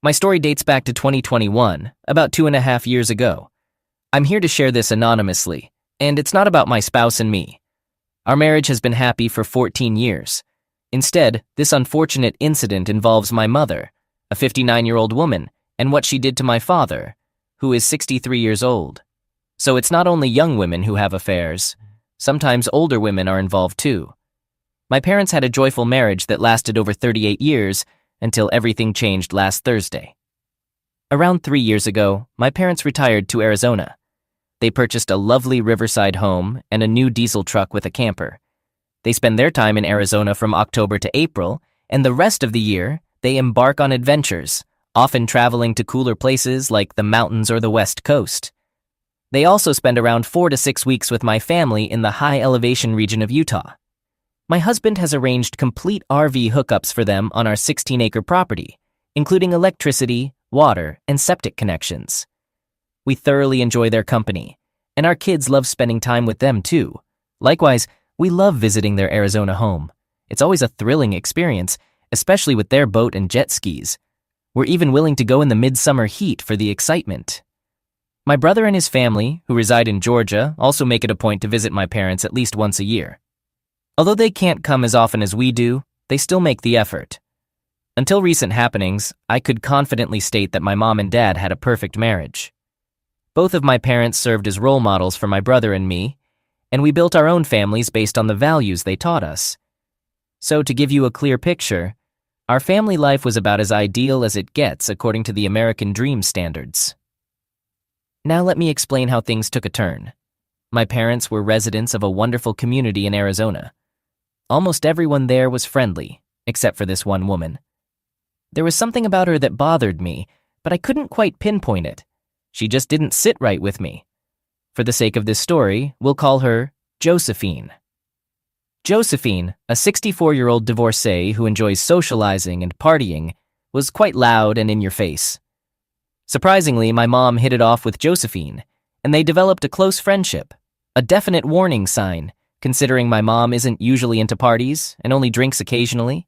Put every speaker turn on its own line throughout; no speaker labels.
My story dates back to 2021, about 2.5 years ago. I'm here to share this anonymously, and it's not about my spouse and me. Our marriage has been happy for 14 years. Instead, this unfortunate incident involves my mother, a 59-year-old woman, and what she did to my father, who is 63 years old. So it's not only young women who have affairs. Sometimes older women are involved too. My parents had a joyful marriage that lasted over 38 years until everything changed last Thursday. Around 3 years ago, my parents retired to Arizona. They purchased a lovely riverside home and a new diesel truck with a camper. They spend their time in Arizona from October to April, and the rest of the year, they embark on adventures, often traveling to cooler places like the mountains or the West Coast. They also spend around 4 to 6 weeks with my family in the high-elevation region of Utah. My husband has arranged complete RV hookups for them on our 16-acre property, including electricity, water, and septic connections. We thoroughly enjoy their company, and our kids love spending time with them too. Likewise, we love visiting their Arizona home. It's always a thrilling experience, especially with their boat and jet skis. We're even willing to go in the midsummer heat for the excitement. My brother and his family, who reside in Georgia, also make it a point to visit my parents at least once a year. Although they can't come as often as we do, they still make the effort. Until recent happenings, I could confidently state that my mom and dad had a perfect marriage. Both of my parents served as role models for my brother and me, and we built our own families based on the values they taught us. So to give you a clear picture, our family life was about as ideal as it gets according to the American dream standards. Now let me explain how things took a turn. My parents were residents of a wonderful community in Arizona. Almost everyone there was friendly, except for this one woman. There was something about her that bothered me, but I couldn't quite pinpoint it. She just didn't sit right with me. For the sake of this story, we'll call her Josephine. Josephine, a 64-year-old divorcee who enjoys socializing and partying, was quite loud and in your face. Surprisingly, my mom hit it off with Josephine, and they developed a close friendship, a definite warning sign, considering my mom isn't usually into parties and only drinks occasionally.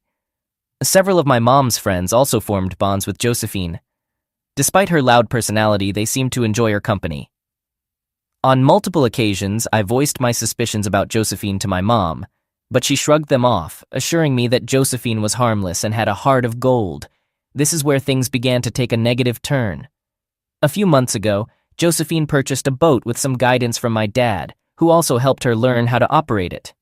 Several of my mom's friends also formed bonds with Josephine. Despite her loud personality, they seemed to enjoy her company. On multiple occasions, I voiced my suspicions about Josephine to my mom, but she shrugged them off, assuring me that Josephine was harmless and had a heart of gold. This is where things began to take a negative turn. A few months ago, Josephine purchased a boat with some guidance from my dad, who also helped her learn how to operate it.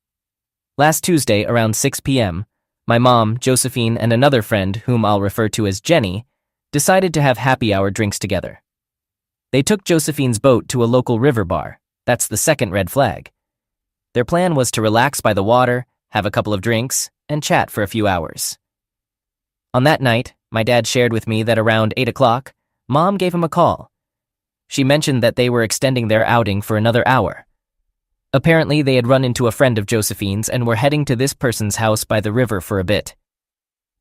Last Tuesday, around 6 p.m., my mom, Josephine, and another friend, whom I'll refer to as Jenny, decided to have happy hour drinks together. They took Josephine's boat to a local river bar. That's the second red flag. Their plan was to relax by the water, have a couple of drinks, and chat for a few hours. On that night, my dad shared with me that around 8 o'clock, Mom gave him a call. She mentioned that they were extending their outing for another hour. Apparently, they had run into a friend of Josephine's and were heading to this person's house by the river for a bit.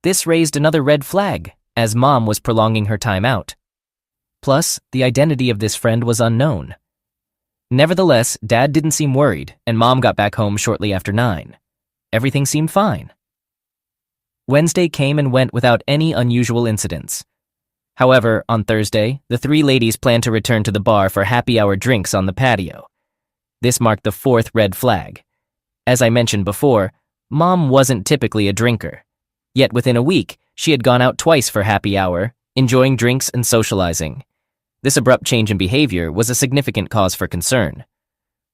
This raised another red flag, as Mom was prolonging her time out. Plus, the identity of this friend was unknown. Nevertheless, Dad didn't seem worried, and Mom got back home shortly after 9. Everything seemed fine. Wednesday came and went without any unusual incidents. However, on Thursday, the 3 ladies planned to return to the bar for happy hour drinks on the patio. This marked the 4th red flag. As I mentioned before, Mom wasn't typically a drinker. Yet within a week, she had gone out twice for happy hour, enjoying drinks and socializing. This abrupt change in behavior was a significant cause for concern.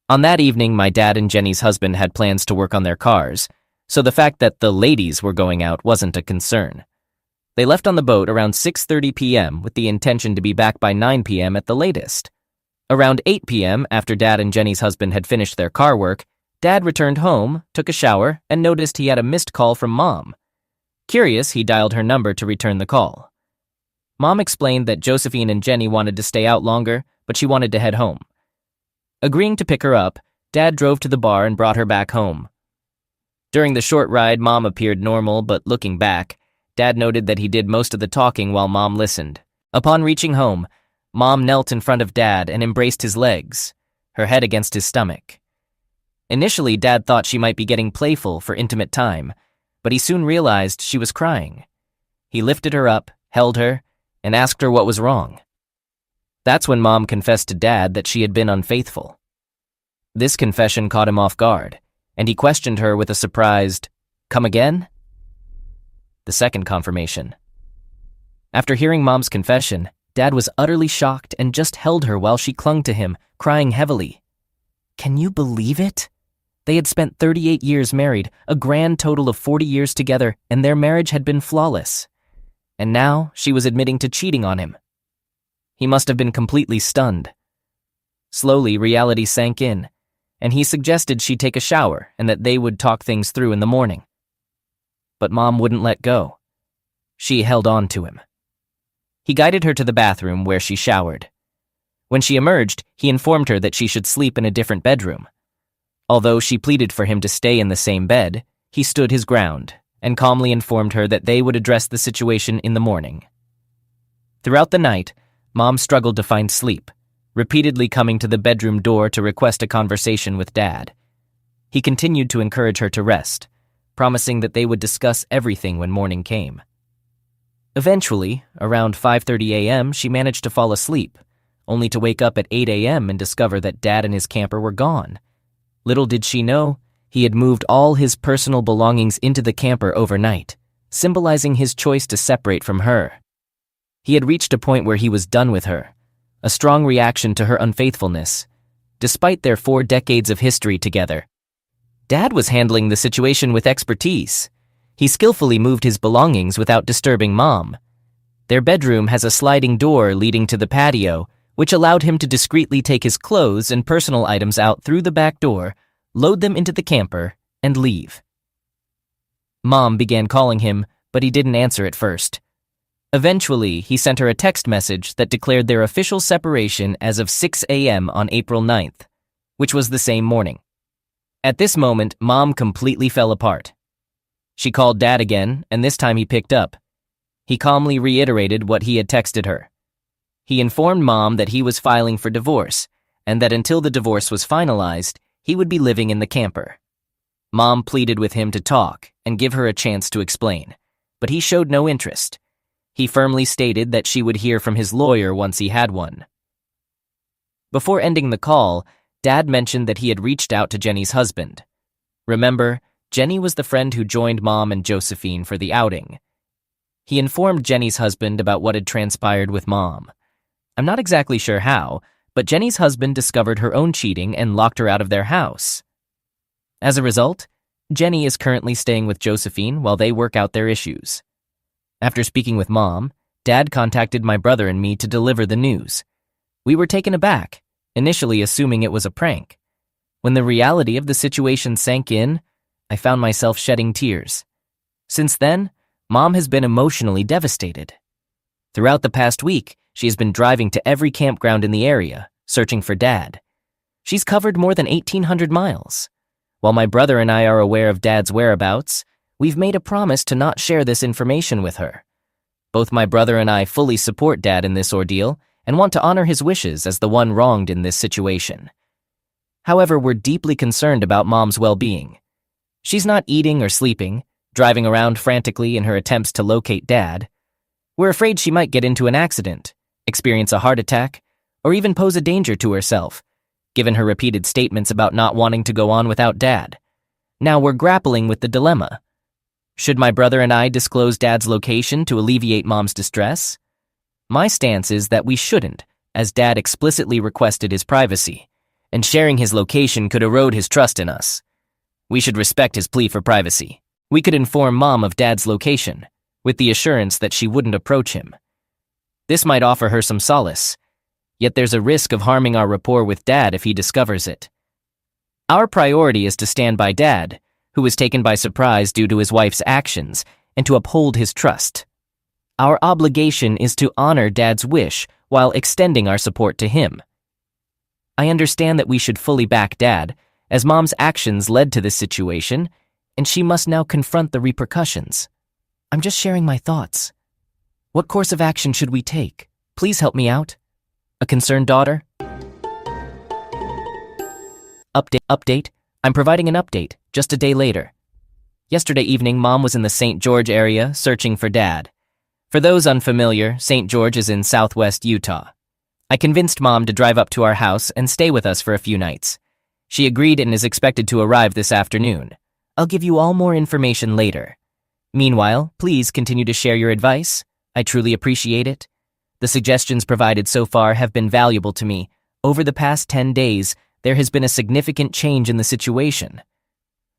On that evening, my dad and Jenny's husband had plans to work on their cars, so the fact that the ladies were going out wasn't a concern. They left on the boat around 6:30 p.m. with the intention to be back by 9 p.m. at the latest. Around 8 p.m., after Dad and Jenny's husband had finished their car work, Dad returned home, took a shower, and noticed he had a missed call from Mom. Curious, he dialed her number to return the call. Mom explained that Josephine and Jenny wanted to stay out longer, but she wanted to head home. Agreeing to pick her up, Dad drove to the bar and brought her back home. During the short ride, Mom appeared normal, but looking back, Dad noted that he did most of the talking while Mom listened. Upon reaching home, Mom knelt in front of Dad and embraced his legs, her head against his stomach. Initially, Dad thought she might be getting playful for intimate time, but he soon realized she was crying. He lifted her up, held her, and asked her what was wrong. That's when Mom confessed to Dad that she had been unfaithful. This confession caught him off guard, and he questioned her with a surprised, "Come again?" The second confirmation. After hearing Mom's confession, Dad was utterly shocked and just held her while she clung to him, crying heavily. Can you believe it? They had spent 38 years married, a grand total of 40 years together, and their marriage had been flawless. And now she was admitting to cheating on him. He must have been completely stunned. Slowly, reality sank in, and he suggested she take a shower and that they would talk things through in the morning. But Mom wouldn't let go. She held on to him. He guided her to the bathroom where she showered. When she emerged, he informed her that she should sleep in a different bedroom. Although she pleaded for him to stay in the same bed, he stood his ground and calmly informed her that they would address the situation in the morning. Throughout the night, Mom struggled to find sleep, repeatedly coming to the bedroom door to request a conversation with Dad. He continued to encourage her to rest, promising that they would discuss everything when morning came. Eventually, around 5:30 a.m., she managed to fall asleep, only to wake up at 8 a.m. and discover that Dad and his camper were gone. Little did she know, he had moved all his personal belongings into the camper overnight, symbolizing his choice to separate from her. He had reached a point where he was done with her, a strong reaction to her unfaithfulness. Despite their 4 decades of history together, Dad was handling the situation with expertise. He skillfully moved his belongings without disturbing Mom. Their bedroom has a sliding door leading to the patio, which allowed him to discreetly take his clothes and personal items out through the back door, load them into the camper, and leave. Mom began calling him, but he didn't answer at first. Eventually, he sent her a text message that declared their official separation as of 6 a.m. on April 9th, which was the same morning. At this moment, Mom completely fell apart. She called Dad again, and this time he picked up. He calmly reiterated what he had texted her. He informed Mom that he was filing for divorce, and that until the divorce was finalized, he would be living in the camper. Mom pleaded with him to talk and give her a chance to explain, but he showed no interest. He firmly stated that she would hear from his lawyer once he had one. Before ending the call, Dad mentioned that he had reached out to Jenny's husband. Remember, Jenny was the friend who joined Mom and Josephine for the outing. He informed Jenny's husband about what had transpired with Mom. I'm not exactly sure how, but Jenny's husband discovered her own cheating and locked her out of their house. As a result, Jenny is currently staying with Josephine while they work out their issues. After speaking with Mom, Dad contacted my brother and me to deliver the news. We were taken aback, initially assuming it was a prank. When the reality of the situation sank in, I found myself shedding tears. Since then, Mom has been emotionally devastated. Throughout the past week, she has been driving to every campground in the area, searching for Dad. She's covered more than 1,800 miles. While my brother and I are aware of Dad's whereabouts, we've made a promise to not share this information with her. Both my brother and I fully support Dad in this ordeal and want to honor his wishes as the one wronged in this situation. However, we're deeply concerned about Mom's well-being. She's not eating or sleeping, driving around frantically in her attempts to locate Dad. We're afraid she might get into an accident, experience a heart attack, or even pose a danger to herself, given her repeated statements about not wanting to go on without Dad. Now we're grappling with the dilemma. Should my brother and I disclose Dad's location to alleviate Mom's distress? My stance is that we shouldn't, as Dad explicitly requested his privacy, and sharing his location could erode his trust in us. We should respect his plea for privacy. We could inform Mom of Dad's location, with the assurance that she wouldn't approach him. This might offer her some solace, yet there's a risk of harming our rapport with Dad if he discovers it. Our priority is to stand by Dad, who was taken by surprise due to his wife's actions, and to uphold his trust. Our obligation is to honor Dad's wish while extending our support to him. I understand that we should fully back Dad, as Mom's actions led to this situation, and she must now confront the repercussions. I'm just sharing my thoughts. What course of action should we take? Please help me out. A concerned daughter? Update. I'm providing an update, just a day later. Yesterday evening, Mom was in the St. George area searching for Dad. For those unfamiliar, St. George is in southwest Utah. I convinced Mom to drive up to our house and stay with us for a few nights. She agreed and is expected to arrive this afternoon. I'll give you all more information later. Meanwhile, please continue to share your advice. I truly appreciate it. The suggestions provided so far have been valuable to me. Over the past 10 days, there has been a significant change in the situation.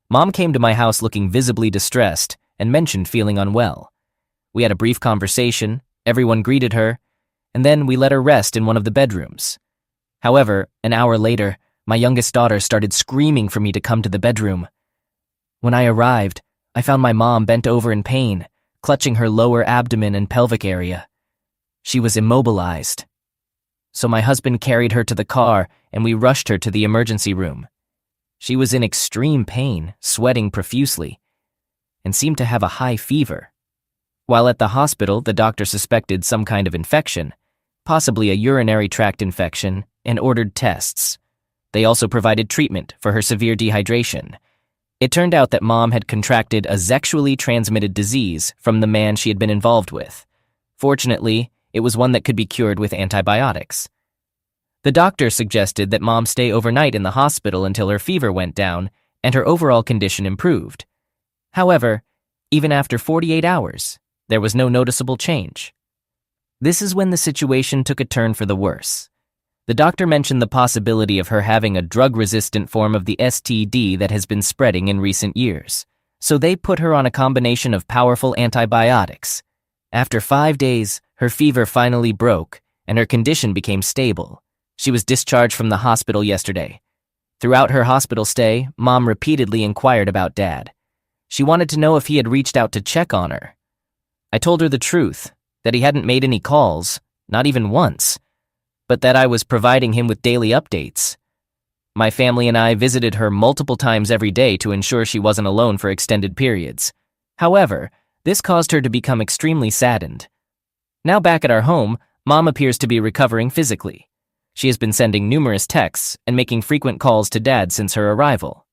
Mom came to my house looking visibly distressed and mentioned feeling unwell. We had a brief conversation, everyone greeted her, and then we let her rest in one of the bedrooms. However, an hour later, my youngest daughter started screaming for me to come to the bedroom. When I arrived, I found my mom bent over in pain, clutching her lower abdomen and pelvic area. She was immobilized. So my husband carried her to the car and we rushed her to the emergency room. She was in extreme pain, sweating profusely, and seemed to have a high fever. While at the hospital, the doctor suspected some kind of infection, possibly a urinary tract infection, and ordered tests. They also provided treatment for her severe dehydration. It turned out that Mom had contracted a sexually transmitted disease from the man she had been involved with. Fortunately, it was one that could be cured with antibiotics. The doctor suggested that Mom stay overnight in the hospital until her fever went down and her overall condition improved. However, even after 48 hours, there was no noticeable change. This is when the situation took a turn for the worse. The doctor mentioned the possibility of her having a drug-resistant form of the STD that has been spreading in recent years, so they put her on a combination of powerful antibiotics. After 5 days, her fever finally broke and her condition became stable. She was discharged from the hospital yesterday. Throughout her hospital stay, Mom repeatedly inquired about Dad. She wanted to know if he had reached out to check on her. I told her the truth, that he hadn't made any calls, not even once, but that I was providing him with daily updates. My family and I visited her multiple times every day to ensure she wasn't alone for extended periods. However, this caused her to become extremely saddened. Now back at our home, Mom appears to be recovering physically. She has been sending numerous texts and making frequent calls to Dad since her arrival.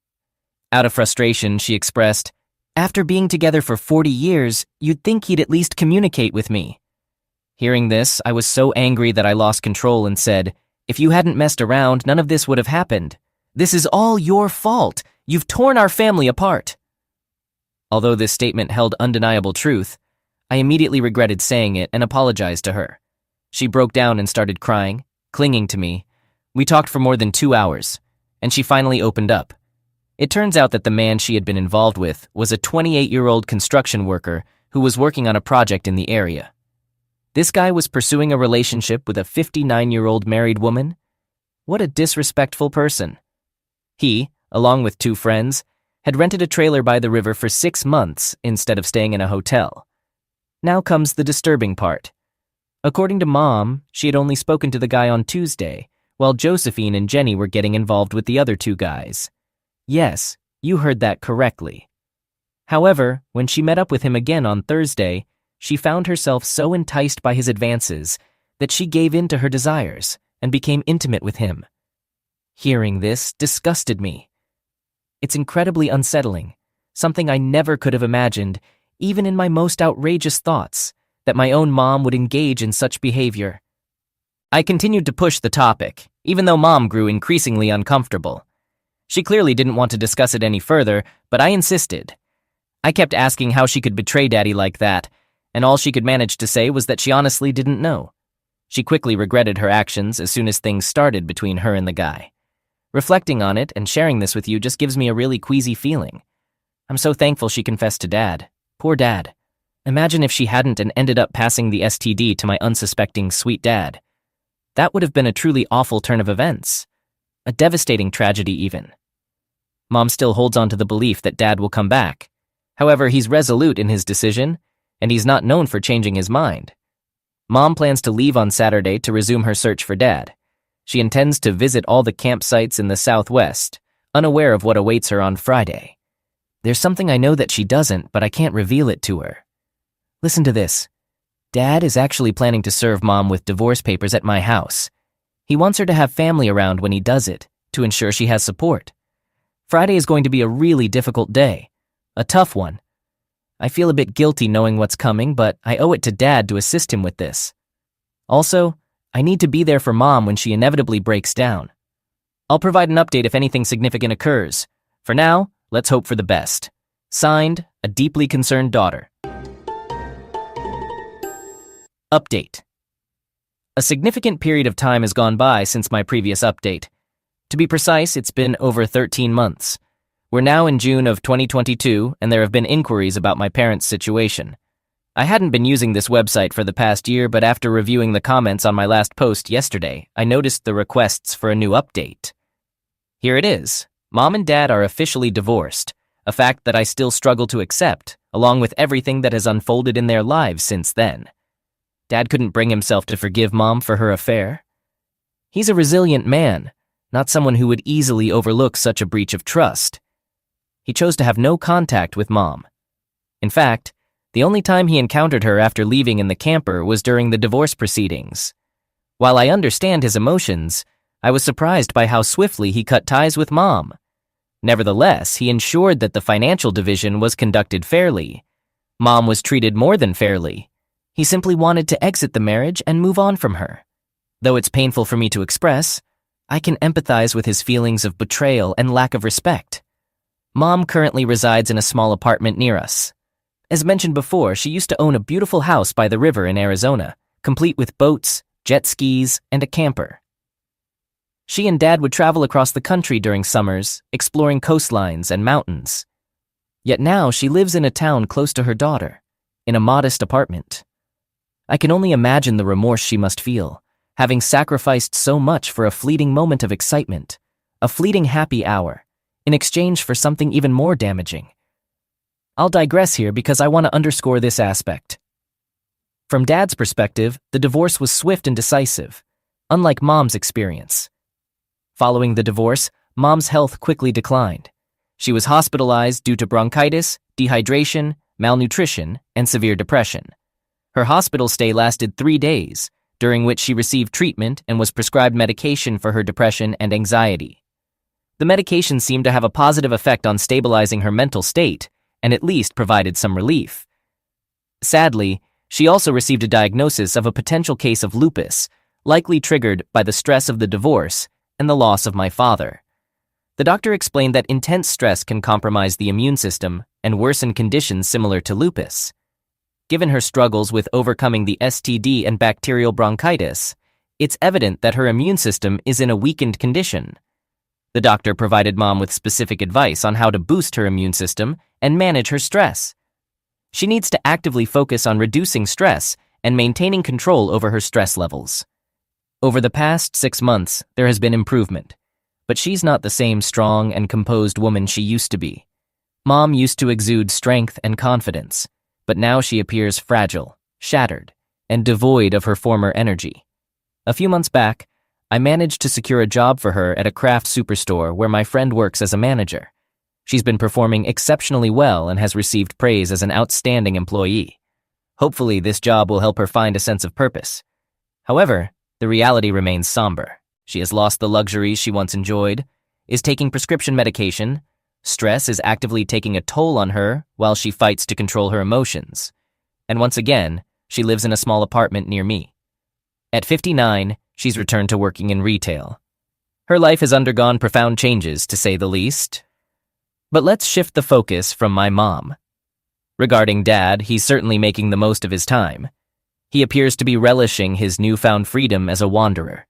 Out of frustration, she expressed, "After being together for 40 years, you'd think he'd at least communicate with me." Hearing this, I was so angry that I lost control and said, "If you hadn't messed around, none of this would have happened. This is all your fault. You've torn our family apart." Although this statement held undeniable truth, I immediately regretted saying it and apologized to her. She broke down and started crying, clinging to me. We talked for more than 2 hours, and she finally opened up. It turns out that the man she had been involved with was a 28-year-old construction worker who was working on a project in the area. This guy was pursuing a relationship with a 59-year-old married woman? What a disrespectful person. He, along with 2 friends, had rented a trailer by the river for 6 months instead of staying in a hotel. Now comes the disturbing part. According to Mom, she had only spoken to the guy on Tuesday, while Josephine and Jenny were getting involved with the other 2 guys. Yes, you heard that correctly. However, when she met up with him again on Thursday, she found herself so enticed by his advances that she gave in to her desires and became intimate with him. Hearing this disgusted me. It's incredibly unsettling, something I never could have imagined, even in my most outrageous thoughts, that my own mom would engage in such behavior. I continued to push the topic, even though Mom grew increasingly uncomfortable. She clearly didn't want to discuss it any further, but I insisted. I kept asking how she could betray Daddy like that, and all she could manage to say was that she honestly didn't know. She quickly regretted her actions as soon as things started between her and the guy. Reflecting on it and sharing this with you just gives me a really queasy feeling. I'm so thankful she confessed to Dad. Poor Dad. Imagine if she hadn't and ended up passing the STD to my unsuspecting sweet dad. That would have been a truly awful turn of events. A devastating tragedy even. Mom still holds on to the belief that Dad will come back. However, he's resolute in his decision, and he's not known for changing his mind. Mom plans to leave on Saturday to resume her search for Dad. She intends to visit all the campsites in the Southwest, unaware of what awaits her on Friday. There's something I know that she doesn't, but I can't reveal it to her. Listen to this. Dad is actually planning to serve Mom with divorce papers at my house. He wants her to have family around when he does it, to ensure she has support. Friday is going to be a really difficult day. A tough one. I feel a bit guilty knowing what's coming, but I owe it to Dad to assist him with this. Also, I need to be there for Mom when she inevitably breaks down. I'll provide an update if anything significant occurs. For now, let's hope for the best. Signed, a deeply concerned daughter. Update. A significant period of time has gone by since my previous update. To be precise, it's been over 13 months. We're now in June of 2022, and there have been inquiries about my parents' situation. I hadn't been using this website for the past year, but after reviewing the comments on my last post yesterday, I noticed the requests for a new update. Here it is. Mom and Dad are officially divorced, a fact that I still struggle to accept, along with everything that has unfolded in their lives since then. Dad couldn't bring himself to forgive Mom for her affair. He's a resilient man, not someone who would easily overlook such a breach of trust. He chose to have no contact with Mom. In fact, the only time he encountered her after leaving in the camper was during the divorce proceedings. While I understand his emotions, I was surprised by how swiftly he cut ties with Mom. Nevertheless, he ensured that the financial division was conducted fairly. Mom was treated more than fairly. He simply wanted to exit the marriage and move on from her. Though it's painful for me to express, I can empathize with his feelings of betrayal and lack of respect. Mom currently resides in a small apartment near us. As mentioned before, she used to own a beautiful house by the river in Arizona, complete with boats, jet skis, and a camper. She and Dad would travel across the country during summers, exploring coastlines and mountains. Yet now she lives in a town close to her daughter, in a modest apartment. I can only imagine the remorse she must feel, having sacrificed so much for a fleeting moment of excitement, a fleeting happy hour, in exchange for something even more damaging. I'll digress here because I want to underscore this aspect. From Dad's perspective, the divorce was swift and decisive, unlike Mom's experience. Following the divorce, Mom's health quickly declined. She was hospitalized due to bronchitis, dehydration, malnutrition, and severe depression. Her hospital stay lasted 3 days, during which she received treatment and was prescribed medication for her depression and anxiety. The medication seemed to have a positive effect on stabilizing her mental state, and at least provided some relief. Sadly, she also received a diagnosis of a potential case of lupus, likely triggered by the stress of the divorce and the loss of my father. The doctor explained that intense stress can compromise the immune system and worsen conditions similar to lupus. Given her struggles with overcoming the STD and bacterial bronchitis, it's evident that her immune system is in a weakened condition. The doctor provided Mom with specific advice on how to boost her immune system and manage her stress. She needs to actively focus on reducing stress and maintaining control over her stress levels. Over the past 6 months, there has been improvement, but she's not the same strong and composed woman she used to be. Mom used to exude strength and confidence, but now she appears fragile, shattered, and devoid of her former energy. A few months back, I managed to secure a job for her at a craft superstore where my friend works as a manager. She's been performing exceptionally well and has received praise as an outstanding employee. Hopefully, this job will help her find a sense of purpose. However, the reality remains somber. She has lost the luxuries she once enjoyed, is taking prescription medication, stress is actively taking a toll on her while she fights to control her emotions, and once again, she lives in a small apartment near me. At 59, she's returned to working in retail. Her life has undergone profound changes, to say the least. But let's shift the focus from my mom. Regarding Dad, he's certainly making the most of his time. He appears to be relishing his newfound freedom as a wanderer,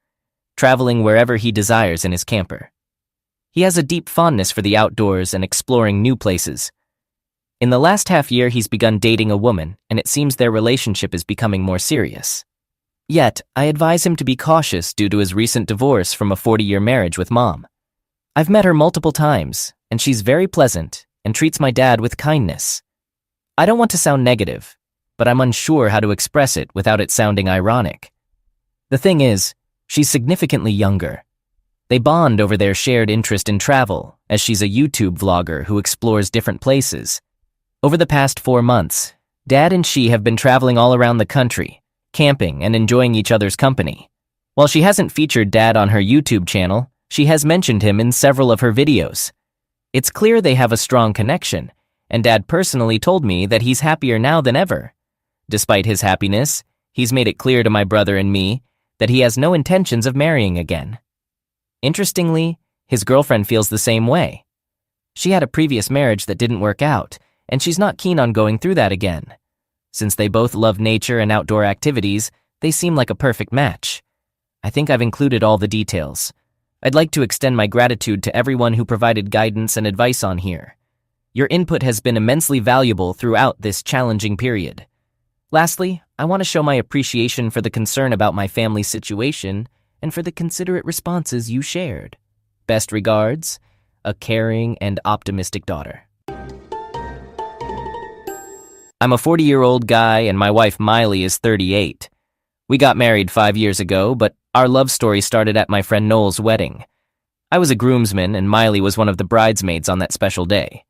traveling wherever he desires in his camper. He has a deep fondness for the outdoors and exploring new places. In the last half year, he's begun dating a woman, and it seems their relationship is becoming more serious. Yet, I advise him to be cautious due to his recent divorce from a 40-year marriage with Mom. I've met her multiple times, and she's very pleasant and treats my dad with kindness. I don't want to sound negative, but I'm unsure how to express it without it sounding ironic. The thing is, she's significantly younger. They bond over their shared interest in travel, as she's a YouTube vlogger who explores different places. Over the past 4 months, Dad and she have been traveling all around the country, camping and enjoying each other's company. While she hasn't featured Dad on her YouTube channel, she has mentioned him in several of her videos. It's clear they have a strong connection, and Dad personally told me that he's happier now than ever. Despite his happiness, he's made it clear to my brother and me that he has no intentions of marrying again. Interestingly, his girlfriend feels the same way. She had a previous marriage that didn't work out, and she's not keen on going through that again. Since they both love nature and outdoor activities, they seem like a perfect match. I think I've included all the details. I'd like to extend my gratitude to everyone who provided guidance and advice on here. Your input has been immensely valuable throughout this challenging period. Lastly, I want to show my appreciation for the concern about my family's situation and for the considerate responses you shared. Best regards, a caring and optimistic daughter. I'm a 40-year-old guy and my wife Miley is 38. We got married 5 years ago, but our love story started at my friend Noel's wedding. I was a groomsman and Miley was one of the bridesmaids on that special day.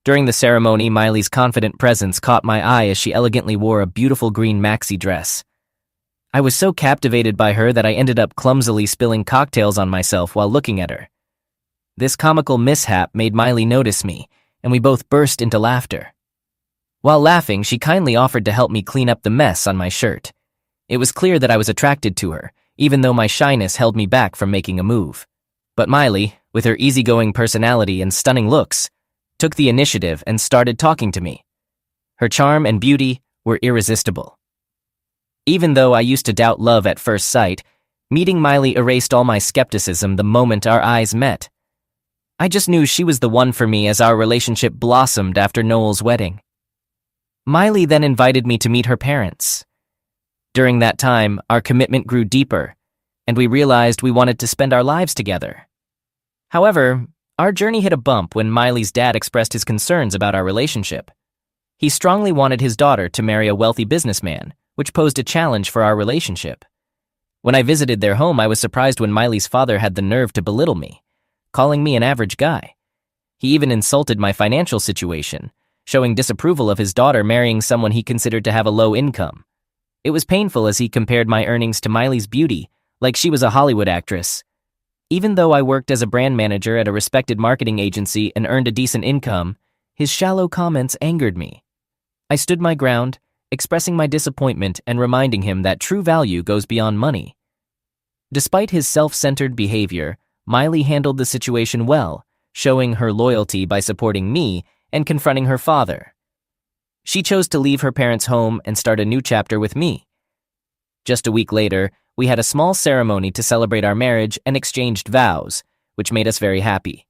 During the ceremony, Miley's confident presence caught my eye as she elegantly wore a beautiful green maxi dress. I was so captivated by her that I ended up clumsily spilling cocktails on myself while looking at her. This comical mishap made Miley notice me, and we both burst into laughter. While laughing, she kindly offered to help me clean up the mess on my shirt. It was clear that I was attracted to her, even though my shyness held me back from making a move. But Miley, with her easygoing personality and stunning looks, took the initiative and started talking to me. Her charm and beauty were irresistible. Even though I used to doubt love at first sight, meeting Miley erased all my skepticism the moment our eyes met. I just knew she was the one for me as our relationship blossomed after Noel's wedding. Miley then invited me to meet her parents. During that time, our commitment grew deeper, and we realized we wanted to spend our lives together. However, our journey hit a bump when Miley's dad expressed his concerns about our relationship. He strongly wanted his daughter to marry a wealthy businessman, which posed a challenge for our relationship. When I visited their home, I was surprised when Miley's father had the nerve to belittle me, calling me an average guy. He even insulted my financial situation, showing disapproval of his daughter marrying someone he considered to have a low income. It was painful as he compared my earnings to Miley's beauty, like she was a Hollywood actress. Even though I worked as a brand manager at a respected marketing agency and earned a decent income, his shallow comments angered me. I stood my ground, expressing my disappointment and reminding him that true value goes beyond money. Despite his self-centered behavior, Miley handled the situation well, showing her loyalty by supporting me and confronting her father. She chose to leave her parents' home and start a new chapter with me. Just a week later, we had a small ceremony to celebrate our marriage and exchanged vows, which made us very happy.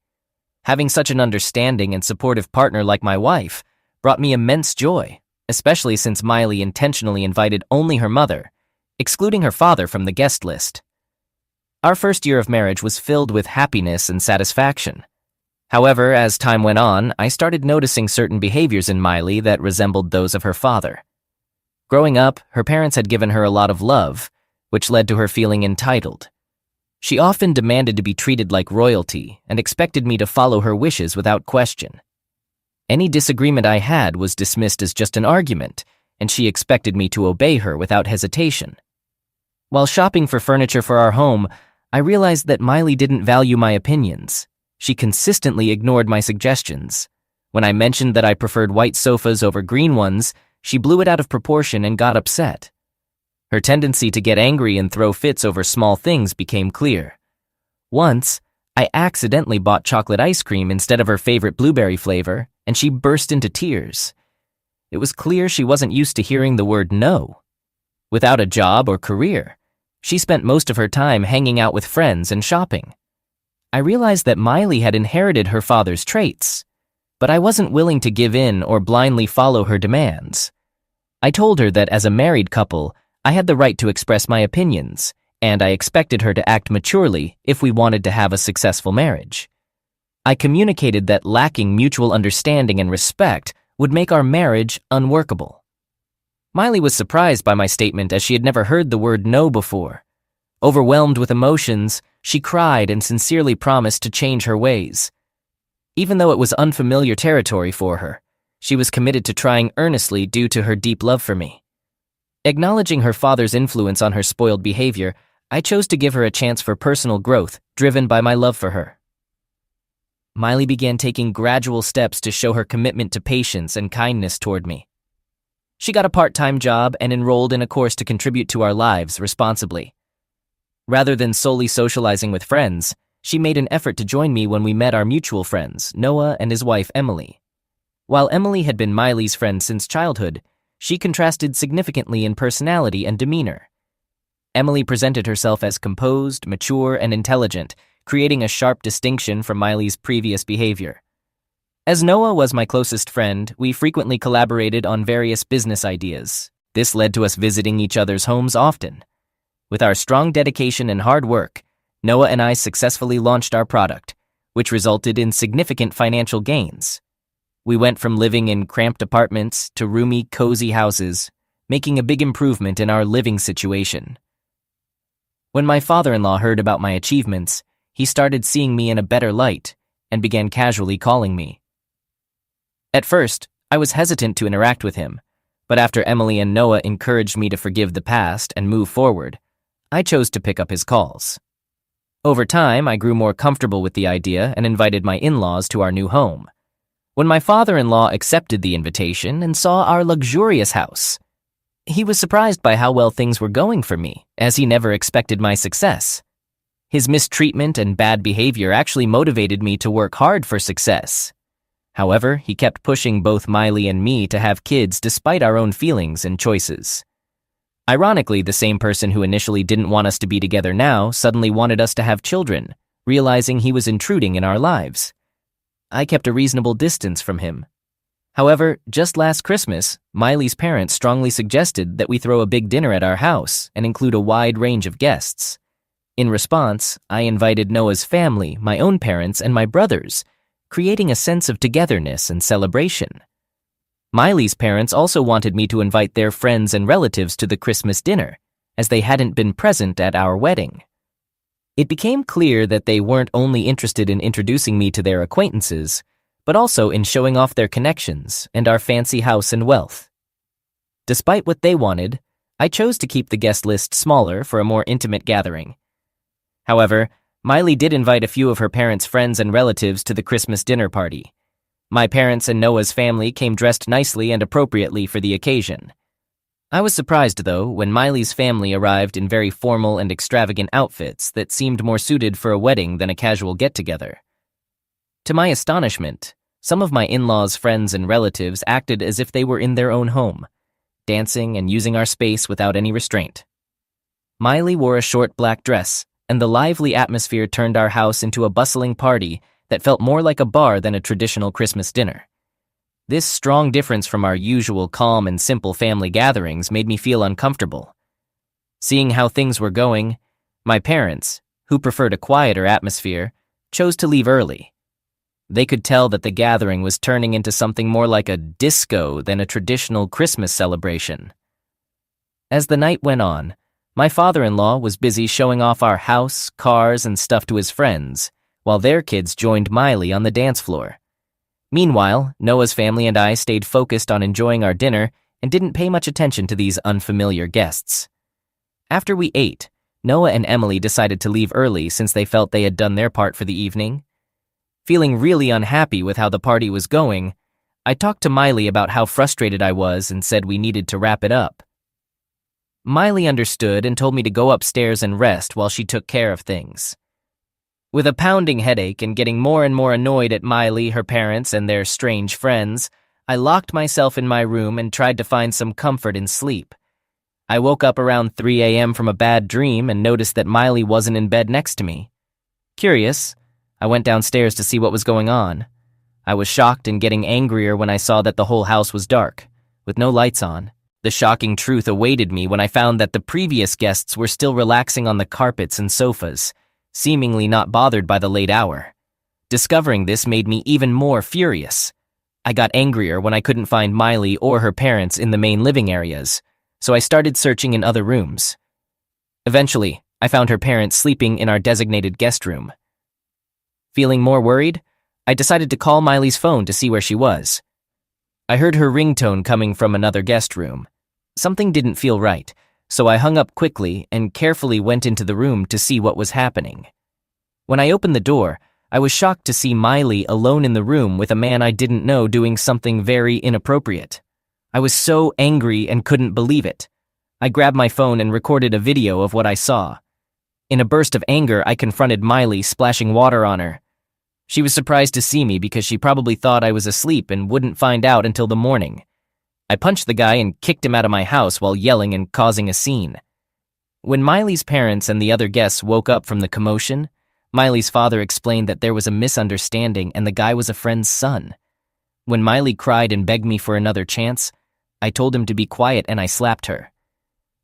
Having such an understanding and supportive partner like my wife brought me immense joy, especially since Miley intentionally invited only her mother, excluding her father from the guest list. Our first year of marriage was filled with happiness and satisfaction. However, as time went on, I started noticing certain behaviors in Miley that resembled those of her father. Growing up, her parents had given her a lot of love, which led to her feeling entitled. She often demanded to be treated like royalty and expected me to follow her wishes without question. Any disagreement I had was dismissed as just an argument, and she expected me to obey her without hesitation. While shopping for furniture for our home, I realized that Miley didn't value my opinions. She consistently ignored my suggestions. When I mentioned that I preferred white sofas over green ones, she blew it out of proportion and got upset. Her tendency to get angry and throw fits over small things became clear. Once, I accidentally bought chocolate ice cream instead of her favorite blueberry flavor, and she burst into tears. It was clear she wasn't used to hearing the word no. Without a job or career, she spent most of her time hanging out with friends and shopping. I realized that Miley had inherited her father's traits, but I wasn't willing to give in or blindly follow her demands. I told her that as a married couple, I had the right to express my opinions, and I expected her to act maturely if we wanted to have a successful marriage. I communicated that lacking mutual understanding and respect would make our marriage unworkable. Miley was surprised by my statement as she had never heard the word no before. Overwhelmed with emotions, she cried and sincerely promised to change her ways. Even though it was unfamiliar territory for her, she was committed to trying earnestly due to her deep love for me. Acknowledging her father's influence on her spoiled behavior, I chose to give her a chance for personal growth, driven by my love for her. Miley began taking gradual steps to show her commitment to patience and kindness toward me. She got a part-time job and enrolled in a course to contribute to our lives responsibly. Rather than solely socializing with friends, she made an effort to join me when we met our mutual friends, Noah and his wife Emily. While Emily had been Miley's friend since childhood, she contrasted significantly in personality and demeanor. Emily presented herself as composed, mature, and intelligent, creating a sharp distinction from Miley's previous behavior. As Noah was my closest friend, we frequently collaborated on various business ideas. This led to us visiting each other's homes often. With our strong dedication and hard work, Noah and I successfully launched our product, which resulted in significant financial gains. We went from living in cramped apartments to roomy, cozy houses, making a big improvement in our living situation. When my father-in-law heard about my achievements, he started seeing me in a better light and began casually calling me. At first, I was hesitant to interact with him, but after Emily and Noah encouraged me to forgive the past and move forward, I chose to pick up his calls. Over time, I grew more comfortable with the idea and invited my in-laws to our new home. When my father-in-law accepted the invitation and saw our luxurious house, he was surprised by how well things were going for me, as he never expected my success. His mistreatment and bad behavior actually motivated me to work hard for success. However, he kept pushing both Miley and me to have kids despite our own feelings and choices. Ironically, the same person who initially didn't want us to be together now suddenly wanted us to have children, realizing he was intruding in our lives. I kept a reasonable distance from him. However, just last Christmas, Miley's parents strongly suggested that we throw a big dinner at our house and include a wide range of guests. In response, I invited Noah's family, my own parents, and my brothers, creating a sense of togetherness and celebration. Miley's parents also wanted me to invite their friends and relatives to the Christmas dinner, as they hadn't been present at our wedding. It became clear that they weren't only interested in introducing me to their acquaintances, but also in showing off their connections and our fancy house and wealth. Despite what they wanted, I chose to keep the guest list smaller for a more intimate gathering. However, Miley did invite a few of her parents' friends and relatives to the Christmas dinner party. My parents and Noah's family came dressed nicely and appropriately for the occasion. I was surprised, though, when Miley's family arrived in very formal and extravagant outfits that seemed more suited for a wedding than a casual get-together. To my astonishment, some of my in-laws' friends and relatives acted as if they were in their own home, dancing and using our space without any restraint. Miley wore a short black dress, and the lively atmosphere turned our house into a bustling party that felt more like a bar than a traditional Christmas dinner. This strong difference from our usual calm and simple family gatherings made me feel uncomfortable. Seeing how things were going, my parents, who preferred a quieter atmosphere, chose to leave early. They could tell that the gathering was turning into something more like a disco than a traditional Christmas celebration. As the night went on, my father-in-law was busy showing off our house, cars, and stuff to his friends, while their kids joined Miley on the dance floor. Meanwhile, Noah's family and I stayed focused on enjoying our dinner and didn't pay much attention to these unfamiliar guests. After we ate, Noah and Emily decided to leave early since they felt they had done their part for the evening. Feeling really unhappy with how the party was going, I talked to Miley about how frustrated I was and said we needed to wrap it up. Miley understood and told me to go upstairs and rest while she took care of things. With a pounding headache and getting more and more annoyed at Miley, her parents, and their strange friends, I locked myself in my room and tried to find some comfort in sleep. I woke up around 3 a.m. from a bad dream and noticed that Miley wasn't in bed next to me. Curious, I went downstairs to see what was going on. I was shocked and getting angrier when I saw that the whole house was dark, with no lights on. The shocking truth awaited me when I found that the previous guests were still relaxing on the carpets and sofas, seemingly not bothered by the late hour. Discovering this made me even more furious. I got angrier when I couldn't find Miley or her parents in the main living areas, so I started searching in other rooms. Eventually, I found her parents sleeping in our designated guest room. Feeling more worried, I decided to call Miley's phone to see where she was. I heard her ringtone coming from another guest room. Something didn't feel right, so I hung up quickly and carefully went into the room to see what was happening. When I opened the door, I was shocked to see Miley alone in the room with a man I didn't know doing something very inappropriate. I was so angry and couldn't believe it. I grabbed my phone and recorded a video of what I saw. In a burst of anger, I confronted Miley, splashing water on her. She was surprised to see me because she probably thought I was asleep and wouldn't find out until the morning. I punched the guy and kicked him out of my house while yelling and causing a scene. When Miley's parents and the other guests woke up from the commotion, Miley's father explained that there was a misunderstanding and the guy was a friend's son. When Miley cried and begged me for another chance, I told him to be quiet and I slapped her.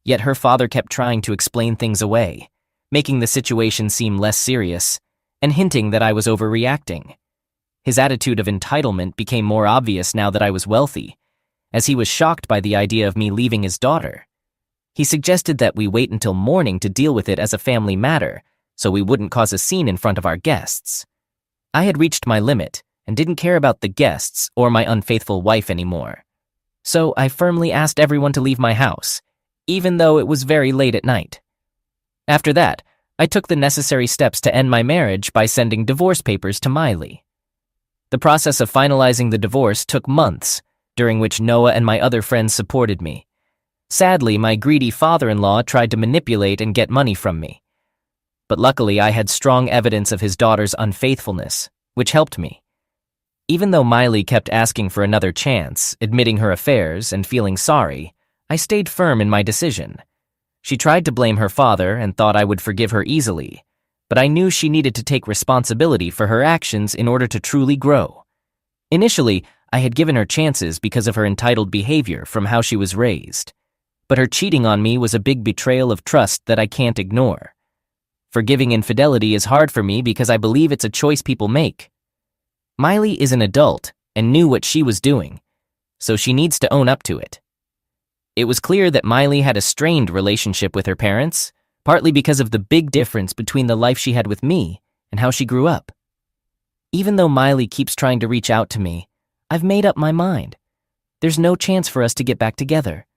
Yet her father kept trying to explain things away, making the situation seem less serious, and hinting that I was overreacting. His attitude of entitlement became more obvious now that I was wealthy, as he was shocked by the idea of me leaving his daughter. He suggested that we wait until morning to deal with it as a family matter, so we wouldn't cause a scene in front of our guests. I had reached my limit and didn't care about the guests or my unfaithful wife anymore. So I firmly asked everyone to leave my house, even though it was very late at night. After that, I took the necessary steps to end my marriage by sending divorce papers to Miley. The process of finalizing the divorce took months, during which Noah and my other friends supported me. Sadly, my greedy father-in-law tried to manipulate and get money from me. But luckily, I had strong evidence of his daughter's unfaithfulness, which helped me. Even though Miley kept asking for another chance, admitting her affairs, and feeling sorry, I stayed firm in my decision. She tried to blame her father and thought I would forgive her easily, but I knew she needed to take responsibility for her actions in order to truly grow. Initially, I had given her chances because of her entitled behavior from how she was raised. But her cheating on me was a big betrayal of trust that I can't ignore. Forgiving infidelity is hard for me because I believe it's a choice people make. Miley is an adult and knew what she was doing, so she needs to own up to it. It was clear that Miley had a strained relationship with her parents, partly because of the big difference between the life she had with me and how she grew up. Even though Miley keeps trying to reach out to me, I've made up my mind. There's no chance for us to get back together.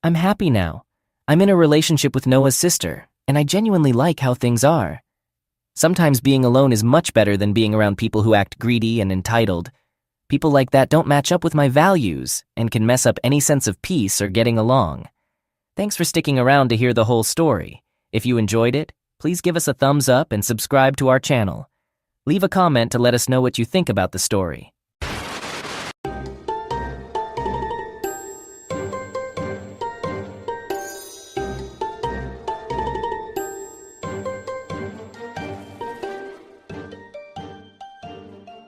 I'm happy now. I'm in a relationship with Noah's sister, and I genuinely like how things are. Sometimes being alone is much better than being around people who act greedy and entitled. People like that don't match up with my values and can mess up any sense of peace or getting along. Thanks for sticking around to hear the whole story. If you enjoyed it, please give us a thumbs up and subscribe to our channel. Leave a comment to let us know what you think about the story.